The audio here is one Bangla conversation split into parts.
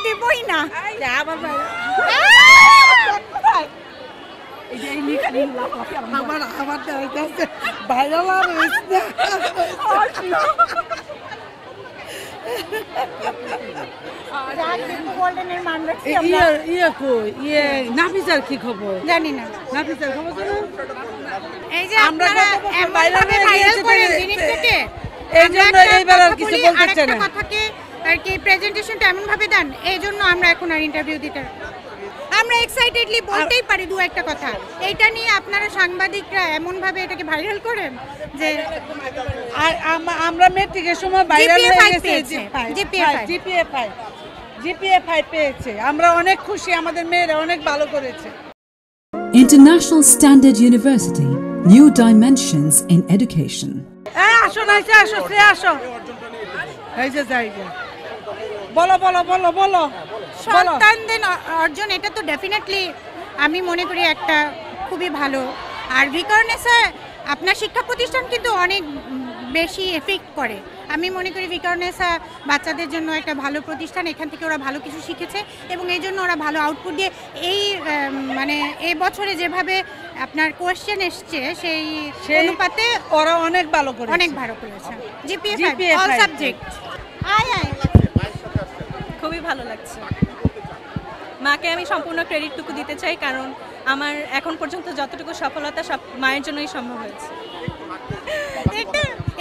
দিবই না। নাফিসার কি খবর জানি না। নাফিসার খবর এই যে আপনারা এমনভাবে ভাইরাল করেন জিনিসটাকে, এই জন্য এইবার আর কিছু বলতে চাই না। কথাকে আর কি প্রেজেন্টেশনটা এমন ভাবে দেন, এই জন্য আমরা এখন আর ইন্টারভিউ দিতে আমরা এক্সাইটেডলি বলতেই পারি দু একটা কথা। এইটা নিয়ে আপনারা সাংবাদিকরা এমন ভাবে এটাকে ভাইরাল করেন যে আমরা মেট্রিকের সময় ভাইরাল হয়ে গেছে। জিপিএ 5 পেয়েছে, আমরা অনেক খুশি, আমাদের মেয়েরা অনেক ভালো করেছে। International Standard University, new dimensions in education. আসো না, আসো আসো, এই যে যাই বলো বলো বলো বলো। সন্তানদের অর্জন এটা তো ডেফিনেটলি আমি মনে করি একটা খুবই ভালো। আর ভিকারুননিসা আপনার শিক্ষা প্রতিষ্ঠান কিন্তু অনেক বেশি এফেক্ট করে। আমি মনে করি ভিকারুননিসা বাচ্চাদের জন্য একটা ভালো প্রতিষ্ঠান, এখান থেকে ওরা ভালো কিছু শিখেছে এবং এই জন্য ওরা ভালো আউটপুট দিয়ে এই মানে এই বছরে যেভাবে আপনার কোয়েশ্চেন এসছে সেই অনুপাতে ওরা অনেক ভালো করেছে, অনেক ভালো করেছে। GPA 5 all subject. খুবই ভালো লাগছে। মাকে আমি সম্পূর্ণ ক্রেডিটটুকু দিতে চাই, কারণ আমার এখন পর্যন্ত যতটুকু সফলতা সব মায়ের জন্যই সম্ভব হয়েছে।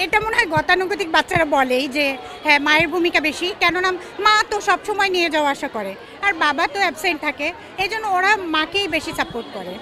এটা মনে হয় গতানুগতিক বাচ্চারা বলেই যে হ্যাঁ মায়ের ভূমিকা বেশি, কেননা মা তো সবসময় নিয়ে যাওয়া আসা করে আর বাবা তো অ্যাবসেন্ট থাকে, এই জন্য ওরা মাকেই বেশি সাপোর্ট করে।